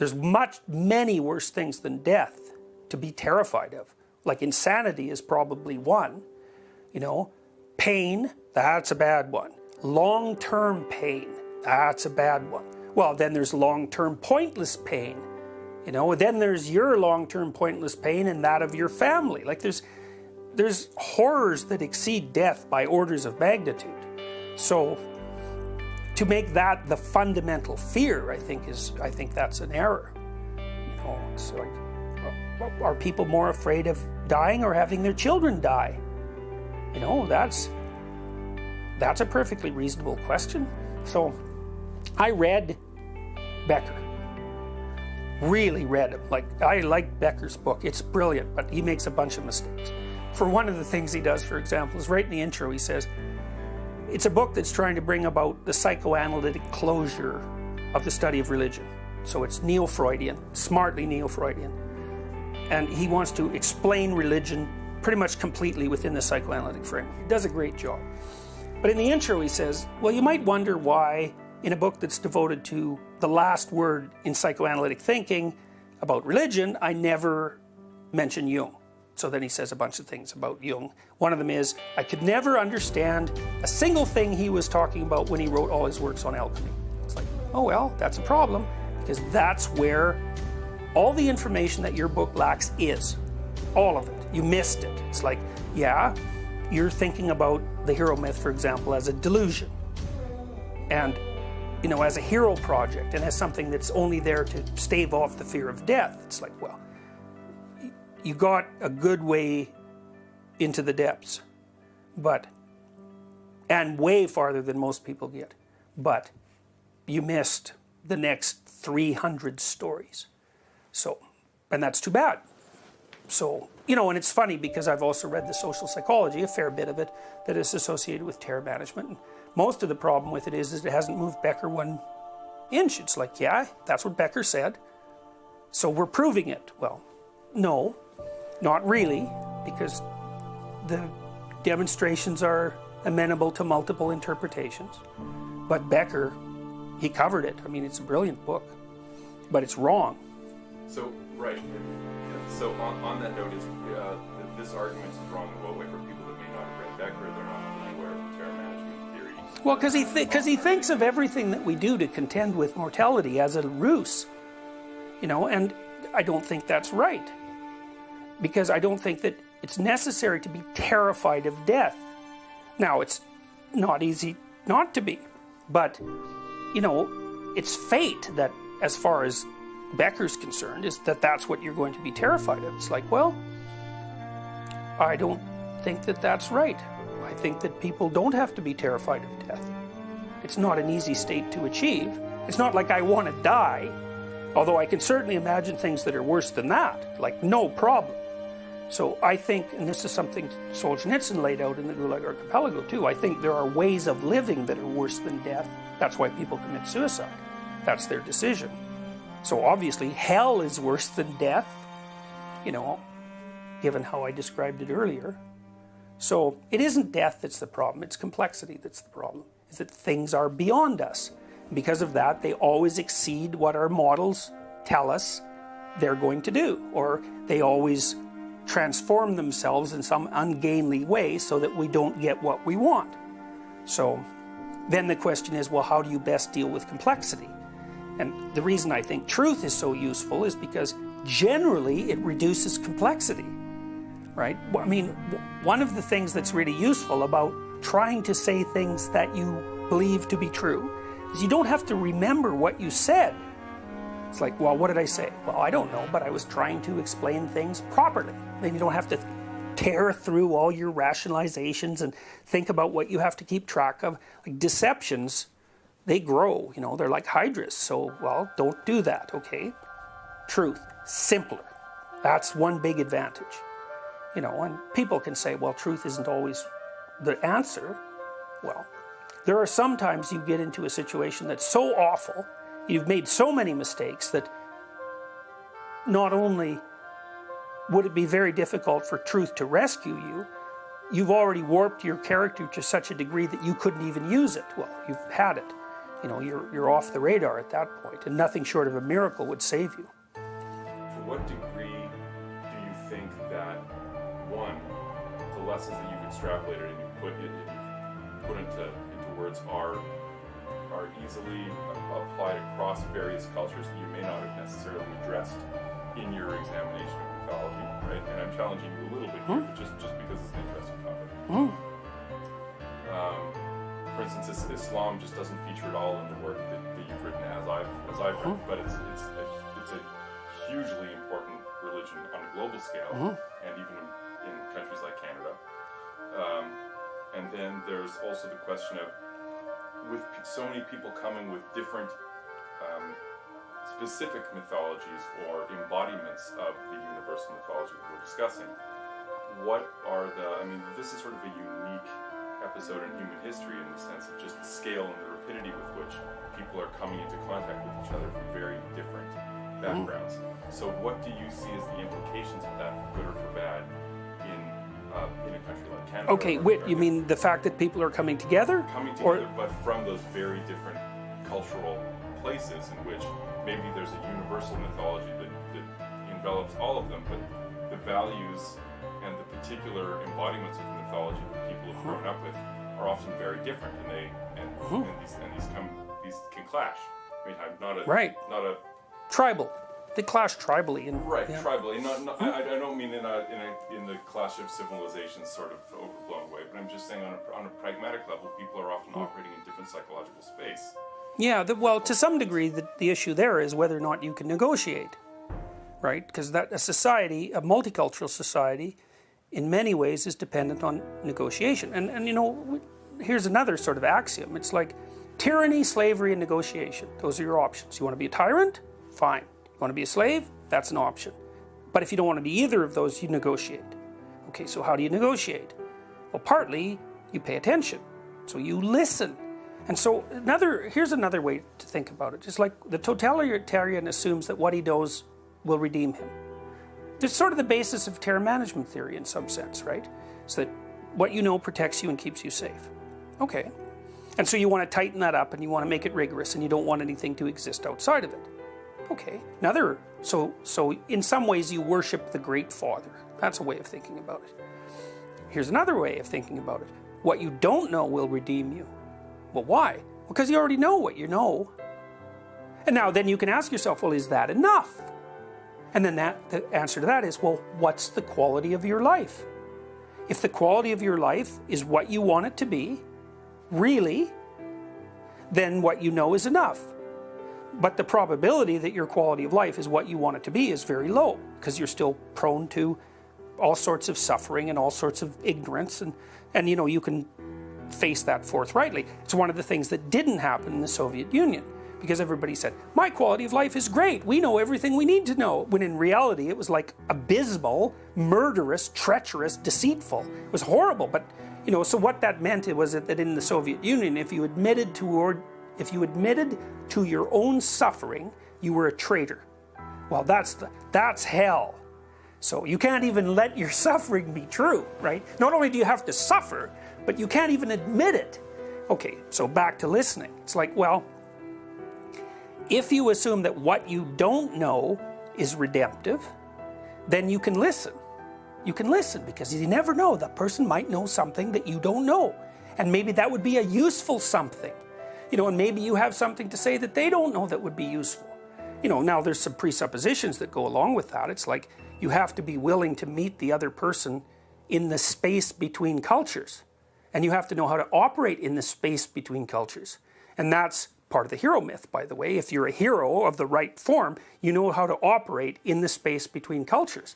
There's many worse things than death to be terrified of. Like insanity is probably one. You know, pain, that's a bad one. Long-term pain, that's a bad one. Well, then there's long-term pointless pain. You know, then there's your long-term pointless pain and that of your family. Like there's horrors that exceed death by orders of magnitude. So to make that the fundamental fear, I think that's an error. You know, it's like, are people more afraid of dying or having their children die? You know, that's a perfectly reasonable question. So I read Becker. Really read him. Like, I like Becker's book. It's brilliant, but he makes a bunch of mistakes. For one of the things he does, for example, is right in the intro he says, it's a book that's trying to bring about the psychoanalytic closure of the study of religion. So it's neo-Freudian, smartly neo-Freudian. And he wants to explain religion pretty much completely within the psychoanalytic framework. He does a great job. But in the intro he says, well, you might wonder why in a book that's devoted to the last word in psychoanalytic thinking about religion, I never mention Jung. So then he says a bunch of things about Jung. One of them is, I could never understand a single thing he was talking about when he wrote all his works on alchemy. It's like, oh well, that's a problem, because that's where all the information that your book lacks is. All of it. You missed it. It's like, yeah, you're thinking about the hero myth, for example, as a delusion. And, you know, as a hero project, and as something that's only there to stave off the fear of death. It's like, well, you got a good way into the depths, and way farther than most people get, but you missed the next 300 stories. So, and that's too bad. So, you know, and it's funny because I've also read the social psychology, a fair bit of it, that is associated with terror management. And most of the problem with it is it hasn't moved Becker 1 inch. It's like, yeah, that's what Becker said, so we're proving it. Well, no, not really, because the demonstrations are amenable to multiple interpretations. But Becker, he covered it. I mean, it's a brilliant book, but it's wrong. So, right. So on that note, this argument is wrong in what way for people that may not have read Becker, they're not fully aware of terror management theory. Well, because he thinks of everything that we do to contend with mortality as a ruse, you know, and I don't think that's right. Because I don't think that it's necessary to be terrified of death. Now, it's not easy not to be, but, you know, it's fate that, as far as Becker's concerned, is that that's what you're going to be terrified of. It's like, well, I don't think that that's right. I think that people don't have to be terrified of death. It's not an easy state to achieve. It's not like I want to die, although I can certainly imagine things that are worse than that, like no problem. So I think, and this is something Solzhenitsyn laid out in the Gulag Archipelago too, I think there are ways of living that are worse than death. That's why people commit suicide. That's their decision. So obviously hell is worse than death, you know, given how I described it earlier. So it isn't death that's the problem, it's complexity that's the problem. Is that things are beyond us. And because of that, they always exceed what our models tell us they're going to do, or they always transform themselves in some ungainly way so that we don't get what we want. So then the question is, well, how do you best deal with complexity? And the reason I think truth is so useful is because generally it reduces complexity, right? I mean, one of the things that's really useful about trying to say things that you believe to be true is you don't have to remember what you said. It's like, well, what did I say? Well, I don't know, but I was trying to explain things properly. Then you don't have to tear through all your rationalizations and think about what you have to keep track of. Like deceptions, they grow, you know, they're like hydras. So, well, don't do that, okay? Truth, simpler. That's one big advantage. You know, and people can say, well, truth isn't always the answer. Well, there are sometimes you get into a situation that's so awful, you've made so many mistakes that not only would it be very difficult for truth to rescue you, you've already warped your character to such a degree that you couldn't even use it. Well, you've had it. you're off the radar at that point, and nothing short of a miracle would save you. To what degree do you think that, one, the lessons that you've extrapolated and you put into words are easily applied across various cultures that you may not have necessarily addressed in your examination of mythology, right? And I'm challenging you a little bit here, but just because it's an interesting topic. For instance, Islam just doesn't feature at all in the work that you've written as I've read, but it's a hugely important religion on a global scale, and even in countries like Canada. And then there's also the question of, with so many people coming with different specific mythologies or embodiments of the universal mythology that we're discussing, what are this is sort of a unique episode in human history in the sense of just the scale and the rapidity with which people are coming into contact with each other from very different backgrounds. So what do you see as the implications of that, for good or for bad, in a country like Canada? Okay, you mean the fact that people are coming together? Coming together, but from those very different cultural places in which maybe there's a universal mythology that envelops all of them, but the values and the particular embodiments of the mythology that people have grown up with are often very different, and these can clash. I mean, not a tribal. They clash tribally, tribally. I don't mean in the clash of civilizations sort of overblown way, but I'm just saying on a pragmatic level, people are often operating in different psychological space. Yeah, well, to some degree, the issue there is whether or not you can negotiate, right? Because a society, a multicultural society, in many ways is dependent on negotiation. And here's another sort of axiom. It's like tyranny, slavery, and negotiation. Those are your options. You want to be a tyrant? Fine. You want to be a slave? That's an option. But if you don't want to be either of those, you negotiate. Okay, so how do you negotiate? Well, partly you pay attention. So you listen. And so here's another way to think about it. It's like the totalitarian assumes that what he knows will redeem him. It's sort of the basis of terror management theory in some sense, right? So that what you know protects you and keeps you safe. Okay. And so you want to tighten that up and you want to make it rigorous and you don't want anything to exist outside of it. Okay. So in some ways you worship the Great Father. That's a way of thinking about it. Here's another way of thinking about it. What you don't know will redeem you. Well, why? Because you already know what you know. And now then you can ask yourself, well, is that enough? And then the answer to that is, well, what's the quality of your life? If the quality of your life is what you want it to be, really, then what you know is enough. But the probability that your quality of life is what you want it to be is very low, because you're still prone to all sorts of suffering and all sorts of ignorance, and you can face that forthrightly. It's one of the things that didn't happen in the Soviet Union, because everybody said, my quality of life is great, we know everything we need to know, when in reality it was like abysmal, murderous, treacherous, deceitful. It was horrible, but so what that meant was that in the Soviet Union, if you admitted to your own suffering, you were a traitor. Well, that's hell. So you can't even let your suffering be true, right? Not only do you have to suffer, but you can't even admit it. Okay, so back to listening. It's like, well, if you assume that what you don't know is redemptive, then you can listen. You can listen because you never know. That person might know something that you don't know. And maybe that would be a useful something. And maybe you have something to say that they don't know that would be useful. Now there's some presuppositions that go along with that. It's like you have to be willing to meet the other person in the space between cultures. And you have to know how to operate in the space between cultures. And that's part of the hero myth, by the way. If you're a hero of the right form, you know how to operate in the space between cultures.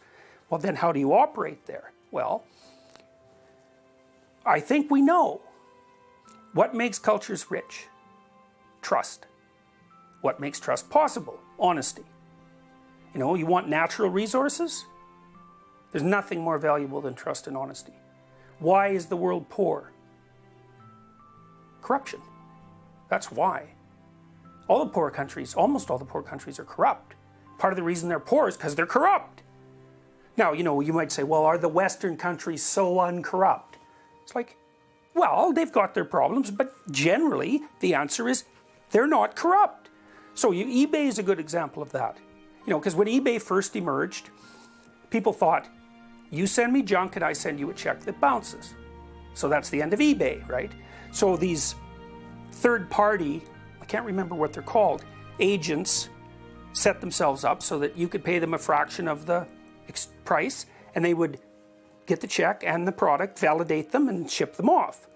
Well, then how do you operate there? Well, I think we know. What makes cultures rich? Trust. What makes trust possible? Honesty. You want natural resources? There's nothing more valuable than trust and honesty. Why is the world poor? Corruption. That's why. Almost all the poor countries are corrupt. Part of the reason they're poor is because they're corrupt. Now, you might say, well, are the Western countries so uncorrupt? It's like, well, they've got their problems, but generally the answer is They're not corrupt. So eBay is a good example of that. You know, because when eBay first emerged, people thought, you send me junk and I send you a check that bounces. So that's the end of eBay, right? So these third party, I can't remember what they're called, agents set themselves up so that you could pay them a fraction of the price, and they would get the check and the product, validate them, and ship them off.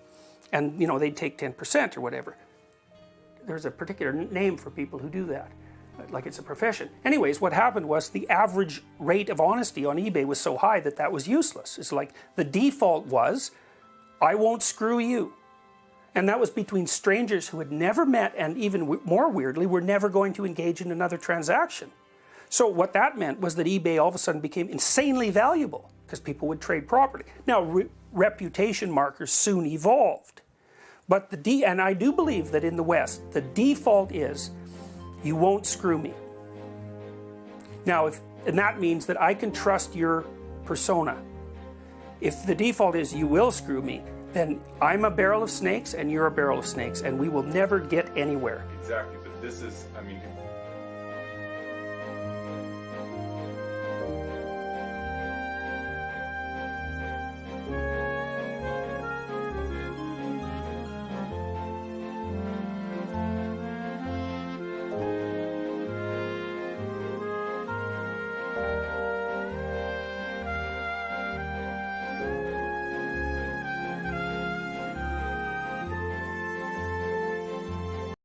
And, you know, they'd take 10% or whatever. There's a particular name for people who do that, like it's a profession. Anyways, what happened was the average rate of honesty on eBay was so high that that was useless. It's like the default was, I won't screw you. And that was between strangers who had never met, and even more weirdly, were never going to engage in another transaction. So what that meant was that eBay all of a sudden became insanely valuable because people would trade property. Now, reputation markers soon evolved. But and I do believe that in the West, the default is, you won't screw me. Now, and that means that I can trust your persona. If the default is, you will screw me, then I'm a barrel of snakes and you're a barrel of snakes, and we will never get anywhere. Exactly, but this is, I mean,